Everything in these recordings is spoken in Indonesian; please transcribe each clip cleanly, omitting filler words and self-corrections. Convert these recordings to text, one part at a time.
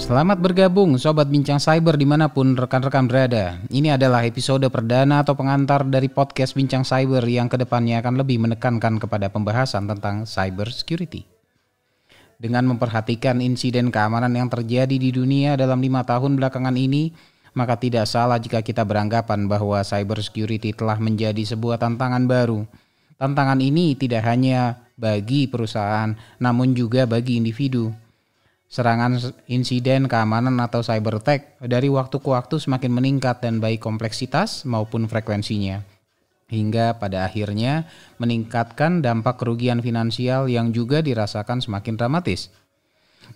Selamat bergabung Sobat Bincang Cyber dimanapun rekan-rekan berada. Ini adalah episode perdana atau pengantar dari podcast Bincang Cyber yang kedepannya akan lebih menekankan kepada pembahasan tentang cyber security. Dengan memperhatikan insiden keamanan yang terjadi di dunia dalam 5 tahun belakangan ini, maka tidak salah jika kita beranggapan bahwa cyber security telah menjadi sebuah tantangan baru. Tantangan ini tidak hanya bagi perusahaan, namun juga bagi individu. Serangan insiden keamanan atau cyber attack dari waktu ke waktu semakin meningkat dan baik kompleksitas maupun frekuensinya. Hingga pada akhirnya meningkatkan dampak kerugian finansial yang juga dirasakan semakin dramatis.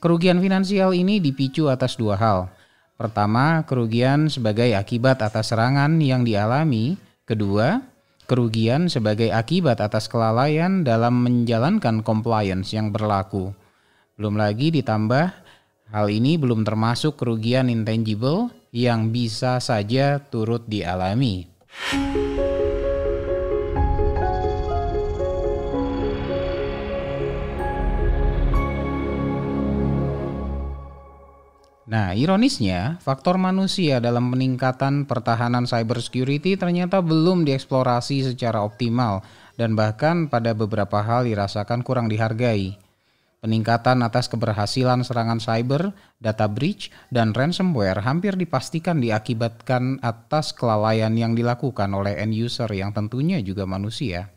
Kerugian finansial ini dipicu atas dua hal. Pertama, kerugian sebagai akibat atas serangan yang dialami. Kedua, kerugian sebagai akibat atas kelalaian dalam menjalankan compliance yang berlaku. Belum lagi ditambah, hal ini belum termasuk kerugian intangible yang bisa saja turut dialami. Nah, ironisnya, faktor manusia dalam peningkatan pertahanan cybersecurity ternyata belum dieksplorasi secara optimal dan bahkan pada beberapa hal dirasakan kurang dihargai. Peningkatan atas keberhasilan serangan cyber, data breach, dan ransomware hampir dipastikan diakibatkan atas kelalaian yang dilakukan oleh end user yang tentunya juga manusia.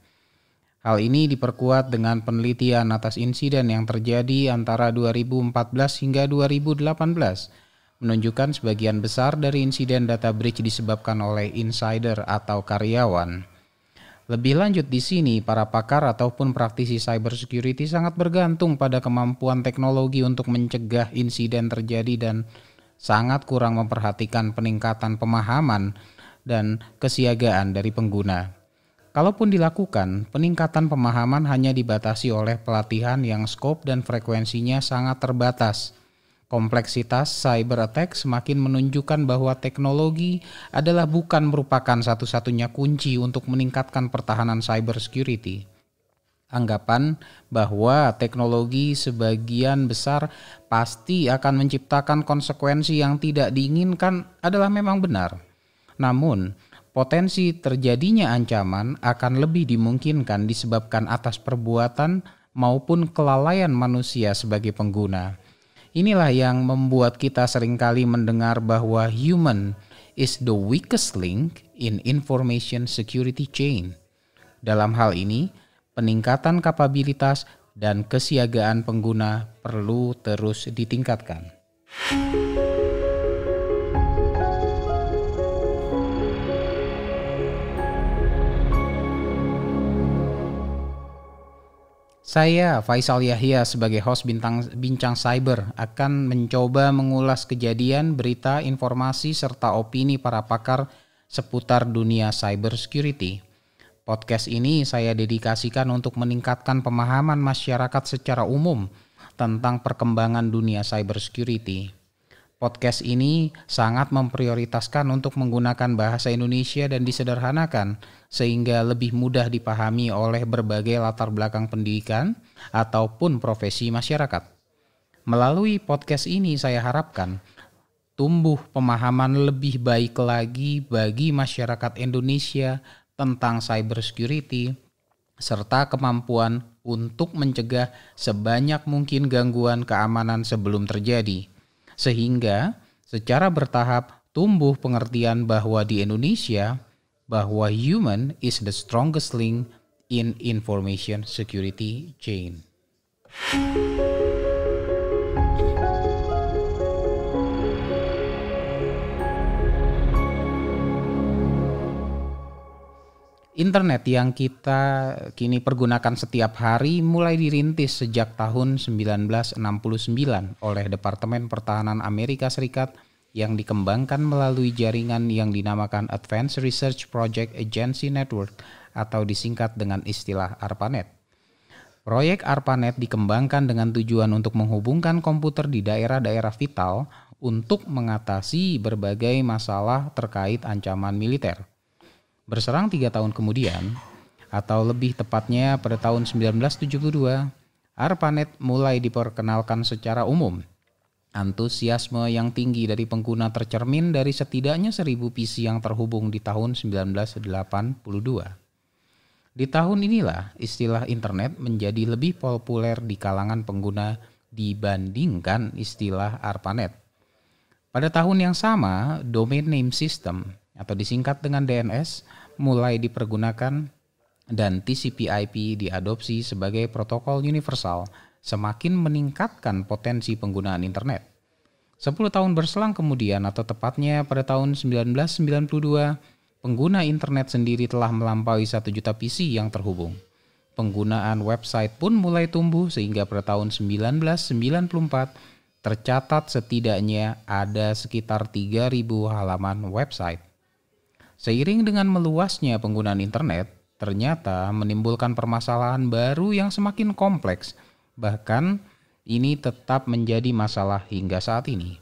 Hal ini diperkuat dengan penelitian atas insiden yang terjadi antara 2014 hingga 2018, menunjukkan sebagian besar dari insiden data breach disebabkan oleh insider atau karyawan. Lebih lanjut di sini, para pakar ataupun praktisi cybersecurity sangat bergantung pada kemampuan teknologi untuk mencegah insiden terjadi dan sangat kurang memperhatikan peningkatan pemahaman dan kesiagaan dari pengguna. Kalaupun dilakukan, peningkatan pemahaman hanya dibatasi oleh pelatihan yang skop dan frekuensinya sangat terbatas. Kompleksitas cyber attack semakin menunjukkan bahwa teknologi adalah bukan merupakan satu-satunya kunci untuk meningkatkan pertahanan cyber security. Anggapan bahwa teknologi sebagian besar pasti akan menciptakan konsekuensi yang tidak diinginkan adalah memang benar. Namun, potensi terjadinya ancaman akan lebih dimungkinkan disebabkan atas perbuatan maupun kelalaian manusia sebagai pengguna. Inilah yang membuat kita seringkali mendengar bahwa human is the weakest link in information security chain. Dalam hal ini, peningkatan kapabilitas dan kesiagaan pengguna perlu terus ditingkatkan. Saya, Faisal Yahya, sebagai host Bincang Cyber akan mencoba mengulas kejadian, berita, informasi, serta opini para pakar seputar dunia cybersecurity. Podcast ini saya dedikasikan untuk meningkatkan pemahaman masyarakat secara umum tentang perkembangan dunia cybersecurity. Podcast ini sangat memprioritaskan untuk menggunakan bahasa Indonesia dan disederhanakan sehingga lebih mudah dipahami oleh berbagai latar belakang pendidikan ataupun profesi masyarakat. Melalui podcast ini saya harapkan tumbuh pemahaman lebih baik lagi bagi masyarakat Indonesia tentang cybersecurity serta kemampuan untuk mencegah sebanyak mungkin gangguan keamanan sebelum terjadi. Sehingga secara bertahap tumbuh pengertian bahwa di Indonesia bahwa human is the strongest link in information security chain. Internet yang kita kini pergunakan setiap hari mulai dirintis sejak tahun 1969 oleh Departemen Pertahanan Amerika Serikat yang dikembangkan melalui jaringan yang dinamakan Advanced Research Project Agency Network atau disingkat dengan istilah ARPANET. Proyek ARPANET dikembangkan dengan tujuan untuk menghubungkan komputer di daerah-daerah vital untuk mengatasi berbagai masalah terkait ancaman militer. Berserang 3 tahun kemudian, atau lebih tepatnya pada tahun 1972, ARPANET mulai diperkenalkan secara umum. Antusiasme yang tinggi dari pengguna tercermin dari setidaknya 1.000 PC yang terhubung di tahun 1982. Di tahun inilah istilah internet menjadi lebih populer di kalangan pengguna dibandingkan istilah ARPANET. Pada tahun yang sama, Domain Name System atau disingkat dengan DNS mulai dipergunakan dan TCP/IP diadopsi sebagai protokol universal, semakin meningkatkan potensi penggunaan internet. 10 tahun berselang kemudian atau tepatnya pada tahun 1992, pengguna internet sendiri telah melampaui 1 juta PC yang terhubung. Penggunaan website pun mulai tumbuh sehingga pada tahun 1994 tercatat setidaknya ada sekitar 3.000 halaman website. Seiring dengan meluasnya penggunaan internet, ternyata menimbulkan permasalahan baru yang semakin kompleks. Bahkan ini tetap menjadi masalah hingga saat ini.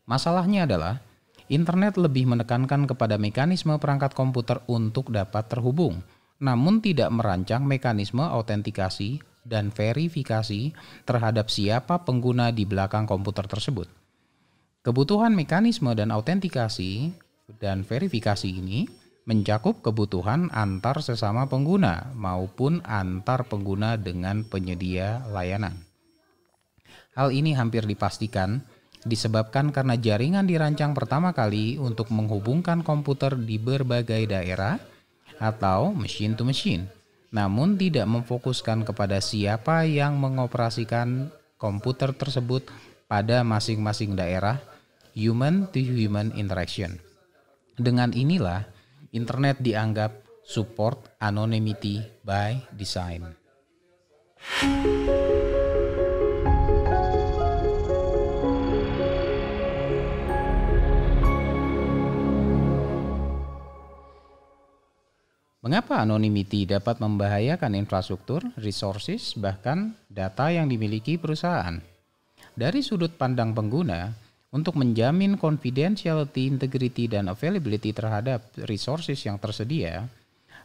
Masalahnya adalah internet lebih menekankan kepada mekanisme perangkat komputer untuk dapat terhubung, namun tidak merancang mekanisme autentikasi dan verifikasi terhadap siapa pengguna di belakang komputer tersebut. Kebutuhan mekanisme dan autentikasi dan verifikasi ini mencakup kebutuhan antar sesama pengguna maupun antar pengguna dengan penyedia layanan. Hal ini hampir dipastikan disebabkan karena jaringan dirancang pertama kali untuk menghubungkan komputer di berbagai daerah atau machine to machine, namun tidak memfokuskan kepada siapa yang mengoperasikan komputer tersebut pada masing-masing daerah, human to human interaction. Dengan inilah, internet dianggap support anonymity by design. Mengapa anonymity dapat membahayakan infrastruktur, resources, bahkan data yang dimiliki perusahaan? Dari sudut pandang pengguna, untuk menjamin confidentiality, integrity, dan availability terhadap resources yang tersedia,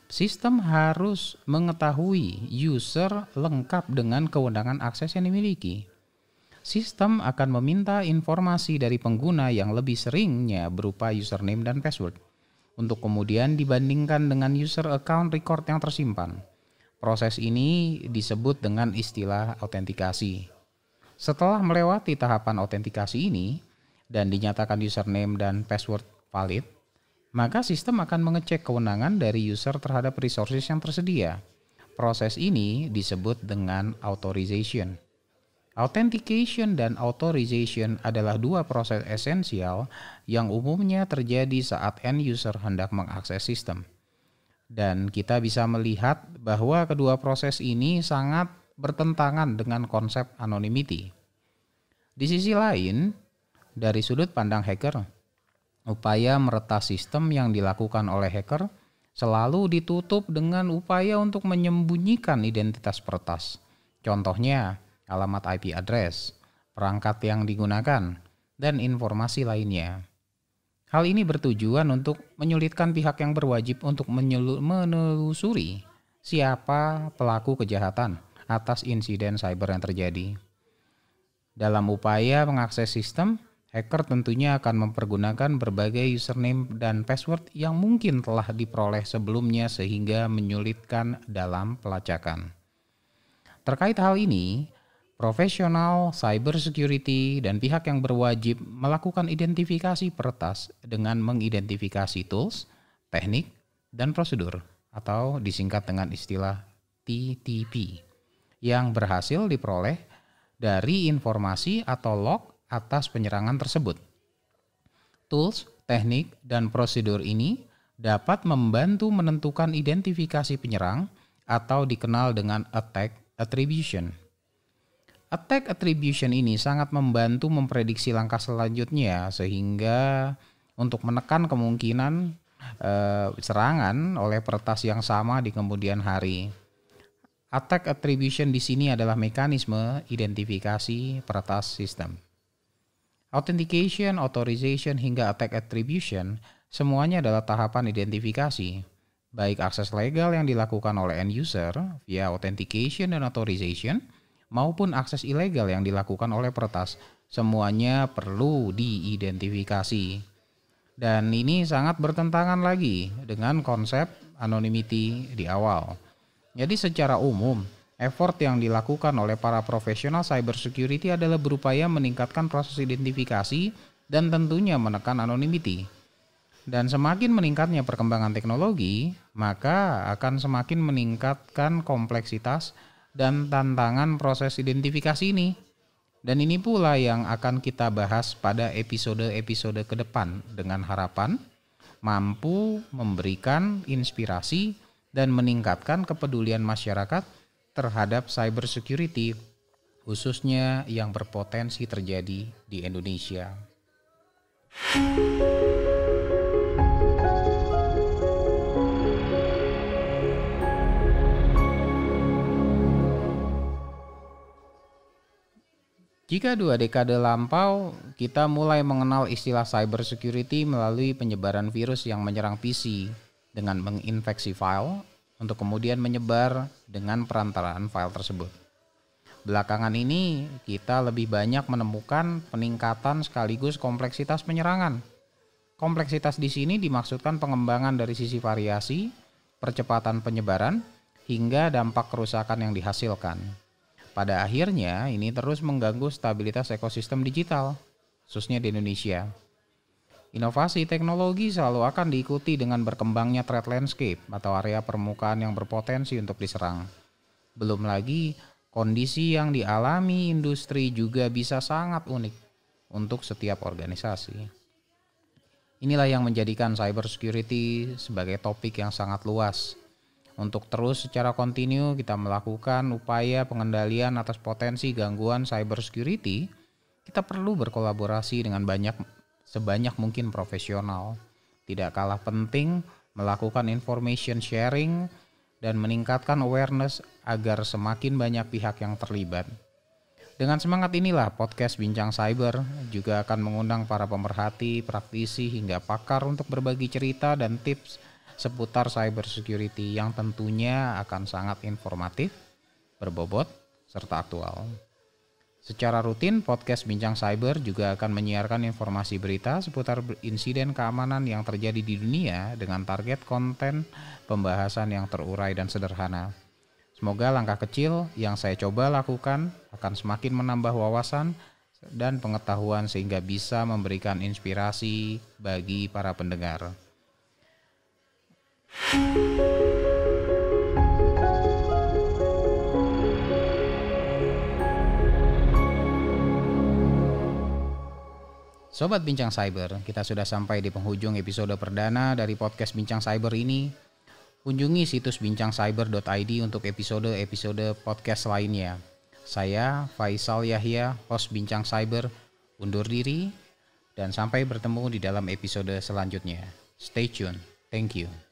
sistem harus mengetahui user lengkap dengan kewenangan akses yang dimiliki. Sistem akan meminta informasi dari pengguna yang lebih seringnya berupa username dan password, untuk kemudian dibandingkan dengan user account record yang tersimpan. Proses ini disebut dengan istilah autentikasi. Setelah melewati tahapan autentikasi ini dan dinyatakan username dan password valid, maka sistem akan mengecek kewenangan dari user terhadap resources yang tersedia. Proses ini disebut dengan authorization. Authentication dan authorization adalah dua proses esensial yang umumnya terjadi saat end user hendak mengakses sistem. Dan kita bisa melihat bahwa kedua proses ini sangat bertentangan dengan konsep anonymity. Di sisi lain, dari sudut pandang hacker, upaya meretas sistem yang dilakukan oleh hacker selalu ditutup dengan upaya untuk menyembunyikan identitas peretas. Contohnya, alamat IP address, perangkat yang digunakan, dan informasi lainnya. Hal ini bertujuan untuk menyulitkan pihak yang berwajib untuk menelusuri siapa pelaku kejahatan atas insiden cyber yang terjadi. Dalam upaya mengakses sistem, hacker tentunya akan mempergunakan berbagai username dan password yang mungkin telah diperoleh sebelumnya sehingga menyulitkan dalam pelacakan. Terkait hal ini, profesional cybersecurity dan pihak yang berwajib melakukan identifikasi peretas dengan mengidentifikasi tools, teknik, dan prosedur atau disingkat dengan istilah TTP yang berhasil diperoleh dari informasi atau log atas penyerangan tersebut. Tools, teknik, dan prosedur ini dapat membantu menentukan identifikasi penyerang atau dikenal dengan attack attribution. Attack attribution ini sangat membantu memprediksi langkah selanjutnya sehingga untuk menekan kemungkinan serangan oleh peretas yang sama di kemudian hari. Attack attribution di sini adalah mekanisme identifikasi peretas sistem. Authentication, authorization, hingga attack attribution semuanya adalah tahapan identifikasi, baik akses legal yang dilakukan oleh end user via authentication dan authorization maupun akses ilegal yang dilakukan oleh peretas. Semuanya perlu diidentifikasi. Dan ini sangat bertentangan lagi dengan konsep anonymity di awal. Jadi secara umum, effort yang dilakukan oleh para profesional cybersecurity adalah berupaya meningkatkan proses identifikasi dan tentunya menekan anonymity. Dan semakin meningkatnya perkembangan teknologi, maka akan semakin meningkatkan kompleksitas dan tantangan proses identifikasi ini. Dan ini pula yang akan kita bahas pada episode-episode ke depan dengan harapan mampu memberikan inspirasi dan meningkatkan kepedulian masyarakat terhadap cybersecurity, khususnya yang berpotensi terjadi di Indonesia. Jika 2 dekade lampau, kita mulai mengenal istilah cybersecurity melalui penyebaran virus yang menyerang PC dengan menginfeksi file untuk kemudian menyebar dengan perantaraan file tersebut. Belakangan ini, kita lebih banyak menemukan peningkatan sekaligus kompleksitas penyerangan. Kompleksitas di sini dimaksudkan pengembangan dari sisi variasi, percepatan penyebaran, hingga dampak kerusakan yang dihasilkan. Pada akhirnya, ini terus mengganggu stabilitas ekosistem digital, khususnya di Indonesia. Inovasi teknologi selalu akan diikuti dengan berkembangnya threat landscape atau area permukaan yang berpotensi untuk diserang. Belum lagi, kondisi yang dialami industri juga bisa sangat unik untuk setiap organisasi. Inilah yang menjadikan cybersecurity sebagai topik yang sangat luas. Untuk terus secara kontinu kita melakukan upaya pengendalian atas potensi gangguan cybersecurity, kita perlu berkolaborasi dengan sebanyak mungkin profesional. Tidak kalah penting melakukan information sharing dan meningkatkan awareness agar semakin banyak pihak yang terlibat. Dengan semangat inilah podcast Bincang Cyber juga akan mengundang para pemerhati, praktisi hingga pakar untuk berbagi cerita dan tips seputar cybersecurity yang tentunya akan sangat informatif, berbobot, serta aktual. Secara rutin, podcast Bincang Cyber juga akan menyiarkan informasi berita seputar insiden keamanan yang terjadi di dunia dengan target konten pembahasan yang terurai dan sederhana. Semoga langkah kecil yang saya coba lakukan akan semakin menambah wawasan dan pengetahuan sehingga bisa memberikan inspirasi bagi para pendengar. Sobat Bincang Cyber, kita sudah sampai di penghujung episode perdana dari podcast Bincang Cyber ini. Kunjungi situs bincangcyber.id untuk episode-episode podcast lainnya. Saya Faisal Yahya, host Bincang Cyber, undur diri dan sampai bertemu di dalam episode selanjutnya. Stay tune. Thank you.